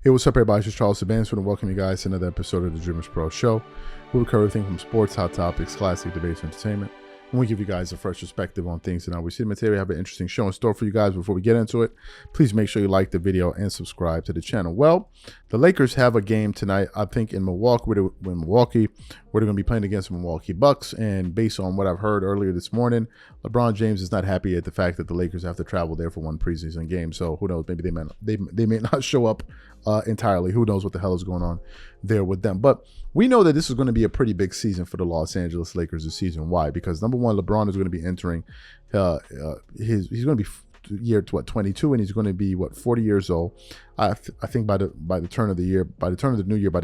Hey, what's up, everybody? It's just Charles Sabansford, and welcome you guys to another episode of the Dreamers Pro Show. We cover everything from sports, hot topics, classic debates, and entertainment. And we give you guys a fresh perspective on things and how we see them. Today we have an interesting show in store for you guys. Before we get into it, please make sure you like the video and subscribe to the channel. Well, the Lakers have a game tonight, I think, in Milwaukee. Where they're going to be playing against the Milwaukee Bucks. And based on what I've heard earlier this morning, LeBron James is not happy at the fact that the Lakers have to travel there for one preseason game. So who knows? Maybe they may not show up entirely. Who knows what the hell is going on there with them? But we know that this is going to be a pretty big season for the Los Angeles Lakers this season. Why? Because number one, LeBron is going to be entering he's going to be year 22, and he's going to be 40 years old. I think by the turn of the year, by the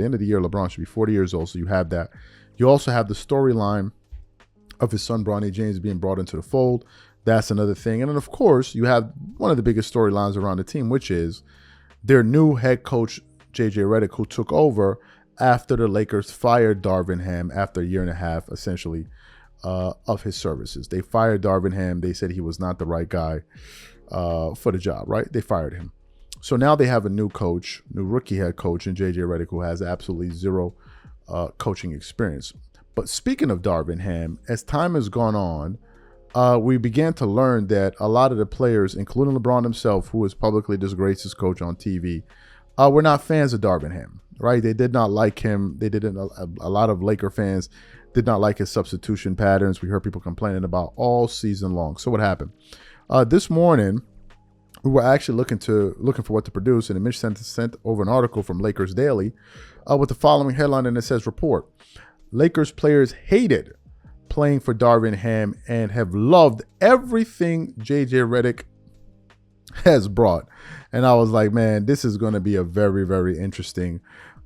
end of the year, LeBron should be 40 years old. So you have that. You also have the storyline of his son Bronny James being brought into the fold. That's another thing. And then of course you have one of the biggest storylines around the team, which is their new head coach JJ Redick, who took over after the Lakers fired Darvin Ham after a year and a half, essentially, of his services. They fired Darvin Ham. They said he was not the right guy for the job, right? They fired him. So now they have a new coach, new rookie head coach, in JJ Redick, who has absolutely zero coaching experience. But speaking of Darvin Ham, as time has gone on, we began to learn that a lot of the players, including LeBron himself, who has publicly disgraced his coach on TV, were not fans of Darvin Ham, right? They did not like him. They didn't. A lot of Laker fans did not like his substitution patterns. We heard people complaining about all season long. So what happened? This morning, we were actually looking for what to produce, and Mitch sent over an article from Lakers Daily with the following headline, and it says, "Report: Lakers players hated playing for Darvin Ham and have loved everything JJ Redick has brought." And I was like, man, this is going to be a very, very interesting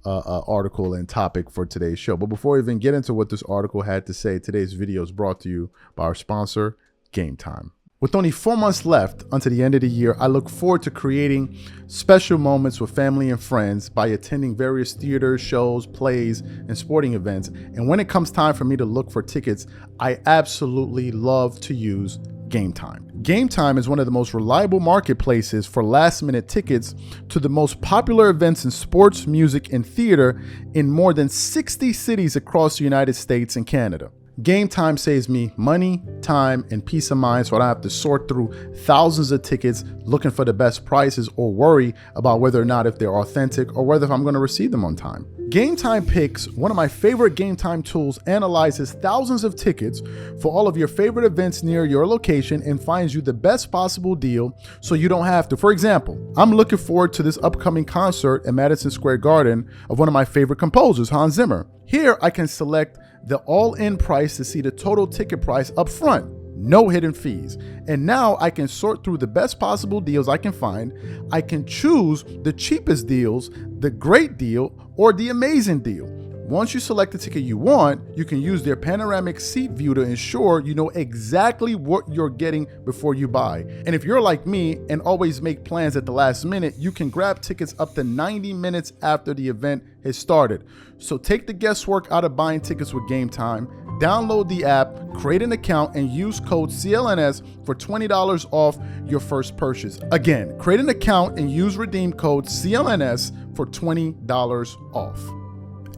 article and topic for today's show. But before we even get into what this article had to say, today's video is brought to you by our sponsor, GameTime. With only 4 months left until the end of the year, I look forward to creating special moments with family and friends by attending various theaters, shows, plays, and sporting events. And when it comes time for me to look for tickets, I absolutely love to use GameTime. GameTime is one of the most reliable marketplaces for last-minute tickets to the most popular events in sports, music, and theater in more than 60 cities across the United States and Canada. GameTime saves me money, time, and peace of mind, so I don't have to sort through thousands of tickets looking for the best prices or worry about whether or not if they're authentic or whether I'm going to receive them on time. GameTime Picks, one of my favorite GameTime tools, analyzes thousands of tickets for all of your favorite events near your location and finds you the best possible deal so you don't have to. For example, I'm looking forward to this upcoming concert at Madison Square Garden of one of my favorite composers, Hans Zimmer. Here I can select the all-in price to see the total ticket price up front. No hidden fees. And now I can sort through the best possible deals I can find. I can choose the cheapest deals, the great deal, or the amazing deal. Once you select the ticket you want, you can use their panoramic seat view to ensure you know exactly what you're getting before you buy. And if you're like me and always make plans at the last minute, you can grab tickets up to 90 minutes after the event has started. So take the guesswork out of buying tickets with GameTime. Download the app, create an account, and use code CLNS for $20 off your first purchase. Again, create an account and use redeem code CLNS for $20 off.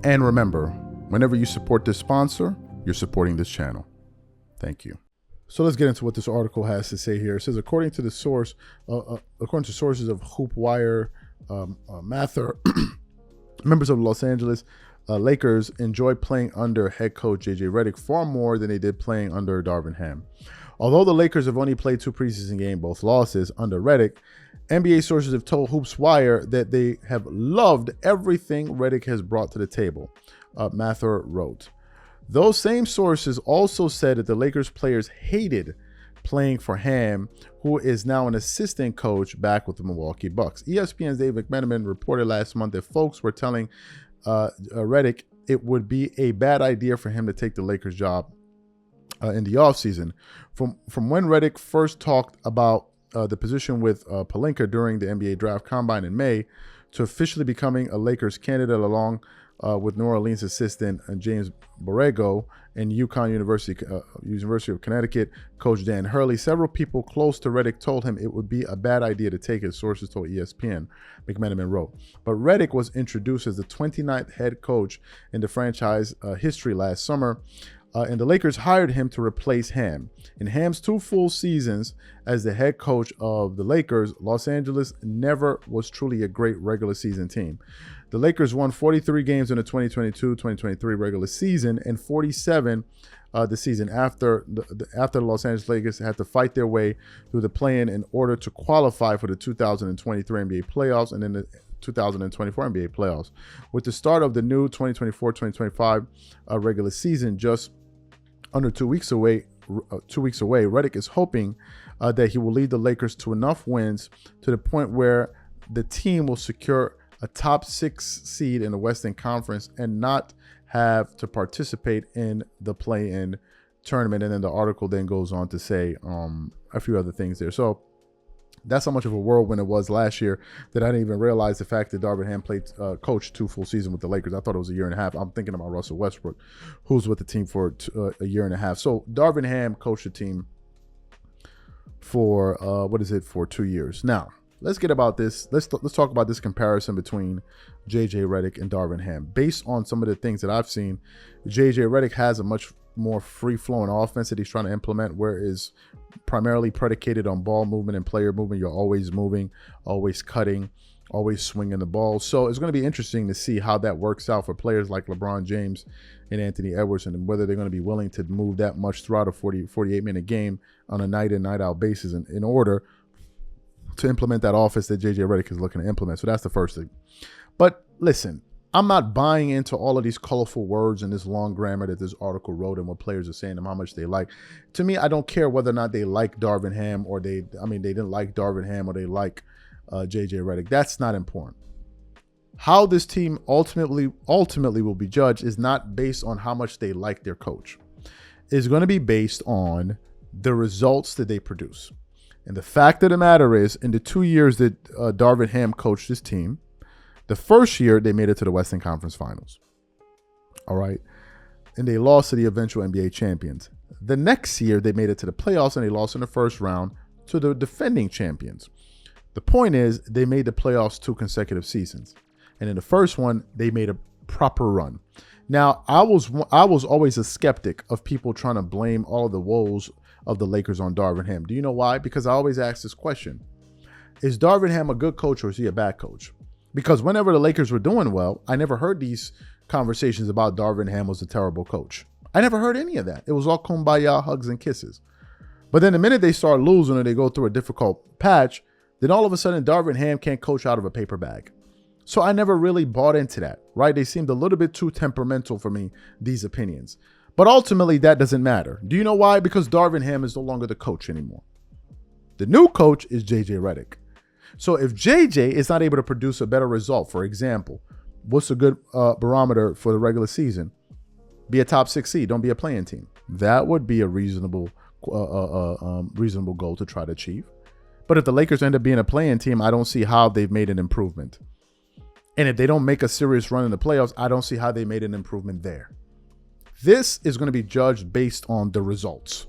And remember, whenever you support this sponsor, you're supporting this channel. Thank you. So let's get into what this article has to say here. It says, according to sources of HoopWire, Mather, members of the Los Angeles Lakers enjoy playing under head coach JJ Redick far more than they did playing under Darvin Ham. Although the Lakers have only played 2 preseason games, both losses, under Redick, NBA sources have told HoopsWire that they have loved everything Redick has brought to the table, Mather wrote. Those same sources also said that the Lakers players hated playing for Ham, who is now an assistant coach back with the Milwaukee Bucks. ESPN's Dave McMenamin reported last month that folks were telling Redick it would be a bad idea for him to take the Lakers job in the offseason. From when Redick first talked about the position with Pelinka during the NBA draft combine in May, to officially becoming a Lakers candidate along with New Orleans assistant James Borrego and University of Connecticut coach Dan Hurley. Several people close to Redick told him it would be a bad idea to take it, sources told ESPN, McMenamin wrote. But Redick was introduced as the 29th head coach in the franchise history last summer, and the Lakers hired him to replace Ham. In Ham's 2 full seasons as the head coach of the Lakers, Los Angeles never was truly a great regular season team. The Lakers won 43 games in the 2022-2023 regular season and 47 the season after the Los Angeles Lakers had to fight their way through the play-in in order to qualify for the 2023 NBA playoffs and then the 2024 NBA playoffs. With the start of the new 2024-2025 regular season just under 2 weeks away, Redick is hoping that he will lead the Lakers to enough wins to the point where the team will secure a top 6 seed in the Western Conference and not have to participate in the play-in tournament. And then the article then goes on to say a few other things there. So that's how much of a whirlwind it was last year that I didn't even realize the fact that Darvin Ham coached 2 full seasons with the Lakers. I thought it was a year and a half. I'm thinking about Russell Westbrook, who's with the team for a year and a half. So Darvin Ham coached the team for, for 2 years. Now, let's get about this. Let's talk about this comparison between JJ Redick and Darvin Ham. Based on some of the things that I've seen, JJ Redick has a much more free-flowing offense that he's trying to implement, where is primarily predicated on ball movement and player movement. You're always moving, always cutting, always swinging the ball. So it's going to be interesting to see how that works out for players like LeBron James and Anthony Edwards, and whether they're going to be willing to move that much throughout a 48-minute game on a night-in, night-out basis in order to implement that offense that JJ Redick is looking to implement. So that's the first thing. But listen, I'm not buying into all of these colorful words and this long grammar that this article wrote and what players are saying and how much they like. To me, I don't care whether or not they like Darvin Ham or they didn't like Darvin Ham or they like JJ Redick. That's not important. How this team ultimately will be judged is not based on how much they like their coach. It's going to be based on the results that they produce. And the fact of the matter is, in the 2 years that Darvin Ham coached this team, the first year they made it to the Western Conference Finals. All right. And they lost to the eventual NBA champions. The next year they made it to the playoffs and they lost in the first round to the defending champions. The point is, they made the playoffs 2 consecutive seasons. And in the first one, they made a proper run. Now, I was always a skeptic of people trying to blame all of the woes of the Lakers on Darvin Ham. Do you know why? Because I always ask this question. Is Darvin Ham a good coach or is he a bad coach? Because whenever the Lakers were doing well, I never heard these conversations about Darvin Ham was a terrible coach. I never heard any of that. It was all kumbaya, hugs, and kisses. But then the minute they start losing or they go through a difficult patch, then all of a sudden Darvin Ham can't coach out of a paper bag. So I never really bought into that, right? They seemed a little bit too temperamental for me, these opinions. But ultimately, that doesn't matter. Do you know why? Because Darvin Ham is no longer the coach anymore. The new coach is JJ Redick. So if JJ is not able to produce a better result, for example, what's a good barometer for the regular season? Be a top 6 seed. Don't be a playing team. That would be a reasonable goal to try to achieve. But if the Lakers end up being a playing team, I don't see how they've made an improvement. And if they don't make a serious run in the playoffs, I don't see how they made an improvement there. This is going to be judged based on the results.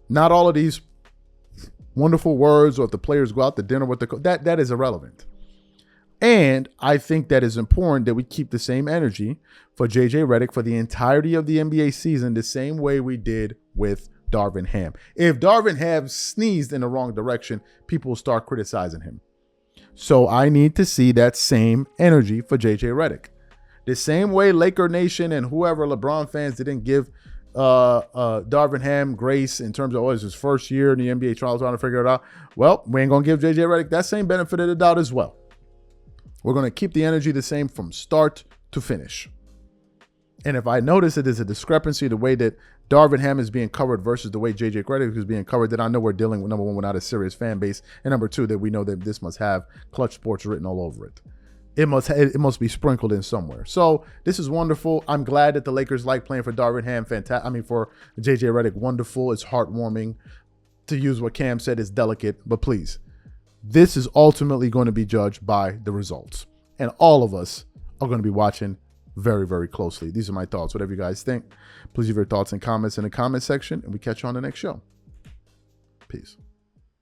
Not all of these wonderful words, or if the players go out to dinner with the coach, that is irrelevant. And I think that is important that we keep the same energy for JJ Redick for the entirety of the NBA season, the same way we did with Darvin Ham. If Darvin Ham sneezed in the wrong direction, people will start criticizing him. So I need to see that same energy for JJ Redick. The same way Laker Nation and whoever LeBron fans didn't give Darvin Ham grace in terms of, it's his first year in the NBA trying to figure it out. Well, we ain't going to give JJ Redick that same benefit of the doubt as well. We're going to keep the energy the same from start to finish. And if I notice that there's a discrepancy the way that Darvin Ham is being covered versus the way JJ Redick is being covered, then I know we're dealing with, number one, without a serious fan base, and number two, that we know that this must have Clutch Sports written all over it. It must be sprinkled in somewhere. So this is wonderful. I'm glad that the Lakers like playing for Darvin Ham. Fantastic. For JJ Redick, wonderful. It's heartwarming. To use what Cam said, it's delicate. But please, this is ultimately going to be judged by the results. and all of us are going to be watching very, very closely. These are my thoughts. Whatever you guys think, please leave your thoughts and comments in the comment section, and we catch you on the next show. Peace.